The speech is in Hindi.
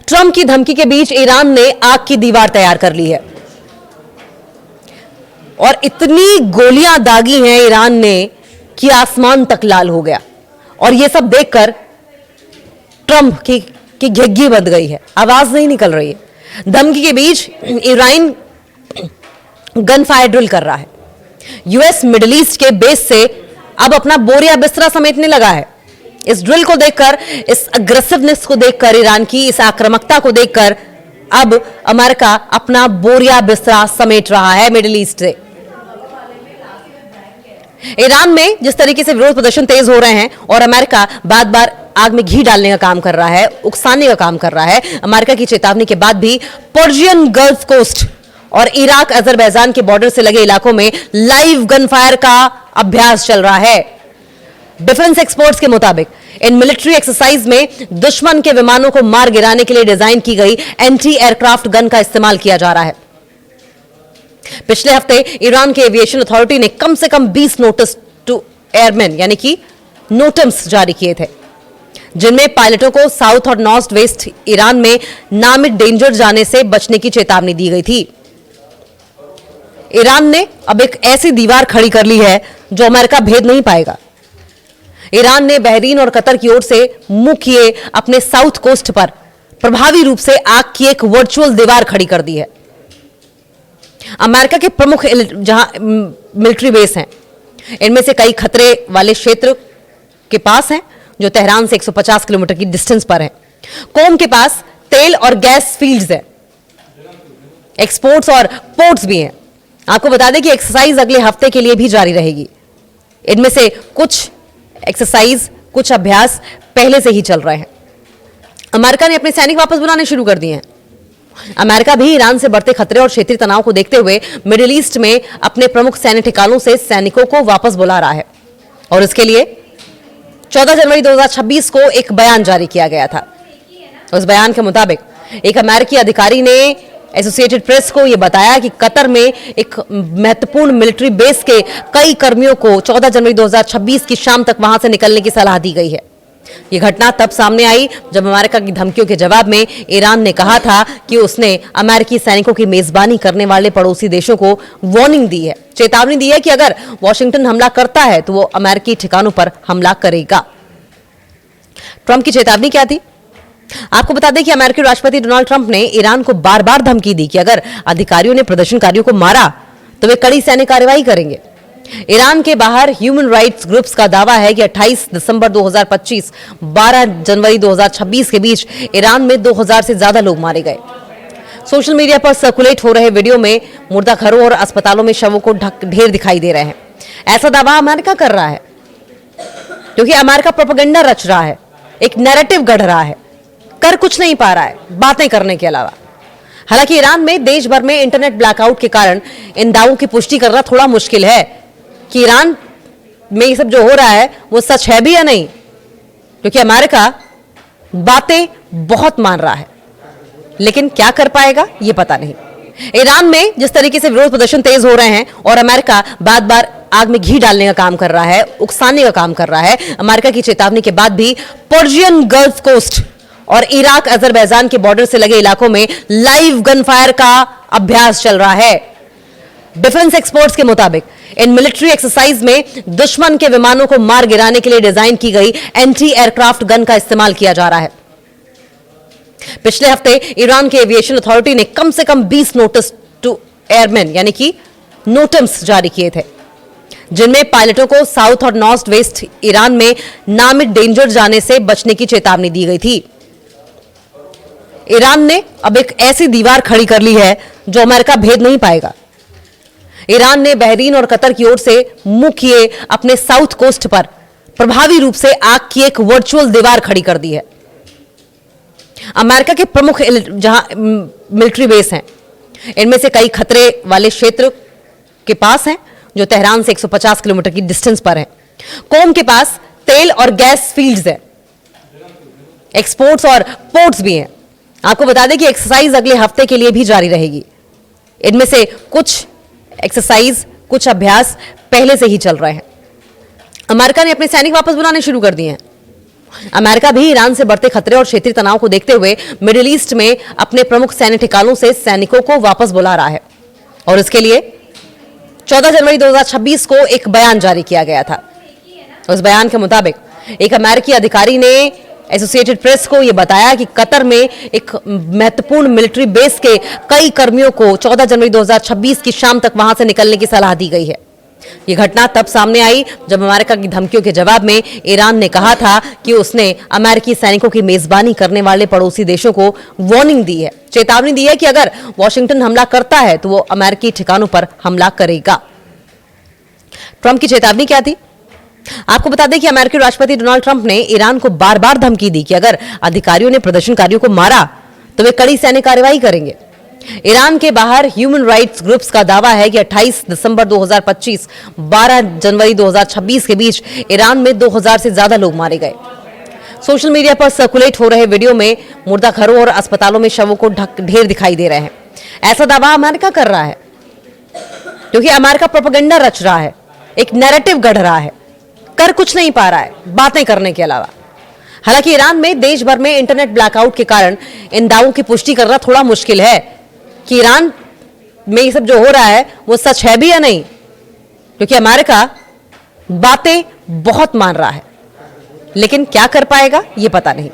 ट्रंप की धमकी के बीच ईरान ने आग की दीवार तैयार कर ली है और इतनी गोलियां दागी हैं ईरान ने कि आसमान तक लाल हो गया। और यह सब देखकर ट्रंप की घिघी बंध गई है, आवाज नहीं निकल रही है। धमकी के बीच ईरान गन फायर ड्रिल कर रहा है। यूएस मिडिल ईस्ट के बेस से अब अपना बोरिया बिस्तरा समेटने लगा है। इस ड्रिल को देखकर, इस अग्रेसिवनेस को देखकर, ईरान की इस आक्रामकता को देखकर अब अमेरिका अपना बोरिया बिस्तरा समेट रहा है मिडिल ईस्ट से। ईरान में जिस तरीके से विरोध प्रदर्शन तेज हो रहे हैं और अमेरिका बार बार आग में घी डालने का काम कर रहा है, उकसाने का काम कर रहा है, अमेरिका की चेतावनी के बाद भी पर्शियन गल्फ कोस्ट और इराक अजरबैजान के बॉर्डर से लगे इलाकों में लाइव गन फायर का अभ्यास चल रहा है। डिफेंस एक्सपर्ट्स के मुताबिक इन मिलिट्री एक्सरसाइज में दुश्मन के विमानों को मार गिराने के लिए डिजाइन की गई एंटी एयरक्राफ्ट गन का इस्तेमाल किया जा रहा है। पिछले हफ्ते ईरान के एविएशन अथॉरिटी ने कम से कम 20 नोटिस टू एयरमैन यानी कि नोटम्स जारी किए थे, जिनमें पायलटों को साउथ और नॉर्थ वेस्ट ईरान में नामित डेंजर जाने से बचने की चेतावनी दी गई थी। ईरान ने अब एक ऐसी दीवार खड़ी कर ली है जो अमेरिका भेद नहीं पाएगा। ईरान ने बहरीन और कतर की ओर से मुंह किए अपने साउथ कोस्ट पर प्रभावी रूप से आग की एक वर्चुअल दीवार खड़ी कर दी है। अमेरिका के प्रमुख जहां मिलिट्री बेस हैं, इनमें से कई खतरे वाले क्षेत्र के पास हैं जो तेहरान से 150 किलोमीटर की डिस्टेंस पर है। कोम के पास तेल और गैस फील्ड्स हैं, एक्सपोर्ट्स और पोर्ट्स भी हैं। आपको बता दें कि एक्सरसाइज अगले हफ्ते के लिए भी जारी रहेगी। इनमें से कुछ एक्सरसाइज, कुछ अभ्यास पहले से ही चल रहे हैं। अमेरिका ने अपने सैनिक वापस बुलाने शुरू कर दिए हैं। अमेरिका भी ईरान से बढ़ते खतरे और क्षेत्रीय तनाव को देखते हुए मिडिल ईस्ट में अपने प्रमुख सैन्य ठिकानों से सैनिकों को वापस बुला रहा है और इसके लिए 14 जनवरी 2026 को एक बयान जारी किया गया था। उस बयान के मुताबिक एक अमेरिकी अधिकारी ने एसोसिएटेड प्रेस को यह बताया कि कतर में एक महत्वपूर्ण मिलिट्री बेस के कई कर्मियों को 14 जनवरी 2026 की शाम तक वहां से निकलने की सलाह दी गई है। यह घटना तब सामने आई जब अमेरिका की धमकियों के जवाब में ईरान ने कहा था कि उसने अमेरिकी सैनिकों की मेजबानी करने वाले पड़ोसी देशों को वार्निंग दी है, चेतावनी दी है कि अगर वॉशिंगटन हमला करता है तो वो अमेरिकी ठिकानों पर हमला करेगा। ट्रंप की चेतावनी क्या थी? आपको बता दें कि अमेरिकी राष्ट्रपति डोनाल्ड ट्रंप ने ईरान को बार बार धमकी दी कि अगर अधिकारियों ने प्रदर्शनकारियों को मारा तो वे कड़ी सैन्य कार्रवाई करेंगे। ईरान के बाहर ह्यूमन राइट्स ग्रुप्स का दावा है कि 28 दिसंबर 2025, 12 जनवरी 2026 के बीच ईरान में 2000 से ज्यादा लोग मारे गए। सोशल मीडिया पर सर्कुलेट हो रहे वीडियो में मुर्दा घरों और अस्पतालों में शवों को ढेर दिखाई दे रहे हैं। ऐसा दावा अमेरिका कर रहा है क्योंकि अमेरिका प्रोपेगेंडा रच रहा है, एक नैरेटिव गढ़ रहा है, कर कुछ नहीं पा रहा है बातें करने के अलावा। हालांकि ईरान में देश भर में इंटरनेट ब्लैकआउट के कारण इन दावों की पुष्टि करना थोड़ा मुश्किल है कि ईरान में ये सब जो हो रहा है वो सच है भी या नहीं, क्योंकि अमेरिका बातें बहुत मान रहा है लेकिन क्या कर पाएगा ये पता नहीं। ईरान में जिस तरीके से विरोध प्रदर्शन तेज हो रहे हैं और अमेरिका बार बार आग में घी डालने का काम कर रहा है, उकसाने का काम कर रहा है, अमेरिका की चेतावनी के बाद भी पर्शियन गल्फ कोस्ट और इराक अजरबैजान के बॉर्डर से लगे इलाकों में लाइव गन फायर का अभ्यास चल रहा है। डिफेंस एक्सपर्ट्स के मुताबिक इन मिलिट्री एक्सरसाइज में दुश्मन के विमानों को मार गिराने के लिए डिजाइन की गई एंटी एयरक्राफ्ट गन का इस्तेमाल किया जा रहा है। पिछले हफ्ते ईरान के एविएशन अथॉरिटी ने कम से कम 20 नोटिस टू एयरमैन यानी कि नोटम्स जारी किए थे, जिनमें पायलटों को साउथ और नॉर्थ वेस्ट ईरान में नामित डेंजर जाने से बचने की चेतावनी दी गई थी। ईरान ने अब एक ऐसी दीवार खड़ी कर ली है जो अमेरिका भेद नहीं पाएगा। ईरान ने बहरीन और कतर की ओर से मुंह किए अपने साउथ कोस्ट पर प्रभावी रूप से आग की एक वर्चुअल दीवार खड़ी कर दी है। अमेरिका के प्रमुख जहां मिलिट्री बेस हैं, इनमें से कई खतरे वाले क्षेत्र के पास हैं जो तेहरान से 150 किलोमीटर की डिस्टेंस पर है। कोम के पास तेल और गैस फील्ड्स हैं, एक्सपोर्ट्स और पोर्ट्स भी हैं। आपको बता दें कि एक्सरसाइज अगले हफ्ते के लिए भी जारी रहेगी। इनमें से कुछ एक्सरसाइज, कुछ अभ्यास पहले से ही चल रहे हैं। अमेरिका ने अपने सैनिक वापस बुलाने शुरू कर दिए हैं। अमेरिका भी ईरान से बढ़ते खतरे और क्षेत्रीय तनाव को देखते हुए मिडिल ईस्ट में अपने प्रमुख सैन्य ठिकानों से सैनिकों को वापस बुला रहा है और इसके लिए 14 जनवरी 2026 को एक बयान जारी किया गया था। उस बयान के मुताबिक एक अमेरिकी अधिकारी ने एसोसिएटेड प्रेस को यह बताया कि कतर में एक महत्वपूर्ण मिलिट्री बेस के कई कर्मियों को 14 जनवरी 2026 की शाम तक वहां से निकलने की सलाह दी गई है। यह घटना तब सामने आई जब अमेरिका की धमकियों के जवाब में ईरान ने कहा था कि उसने अमेरिकी सैनिकों की मेजबानी करने वाले पड़ोसी देशों को वार्निंग दी है, चेतावनी दी है कि अगर वॉशिंगटन हमला करता है तो वो अमेरिकी ठिकानों पर हमला करेगा। ट्रंप की चेतावनी क्या थी? आपको बता दें कि अमेरिकी राष्ट्रपति डोनाल्ड ट्रंप ने ईरान को बार बार धमकी दी कि अगर अधिकारियों ने प्रदर्शनकारियों को मारा तो वे कड़ी सैन्य कार्रवाई करेंगे। ईरान के बाहर ह्यूमन राइट्स ग्रुप्स का दावा है कि 28 दिसंबर 2025 12 जनवरी 2026 के बीच ईरान में 2000 से ज्यादा लोग मारे गए। सोशल मीडिया पर सर्कुलेट हो रहे वीडियो में मुर्दा घरों और अस्पतालों में शवों को ढेर दिखाई दे रहे हैं। ऐसा दावा अमेरिका कर रहा है क्योंकि अमेरिका प्रोपेगेंडा रच रहा है, एक नैरेटिव गढ़ रहा है, कर कुछ नहीं पा रहा है बातें करने के अलावा। हालांकि ईरान में देश भर में इंटरनेट ब्लैकआउट के कारण इन दावों की पुष्टि करना थोड़ा मुश्किल है कि ईरान में ये सब जो हो रहा है वो सच है भी या नहीं, क्योंकि अमेरिका बातें बहुत मान रहा है लेकिन क्या कर पाएगा ये पता नहीं।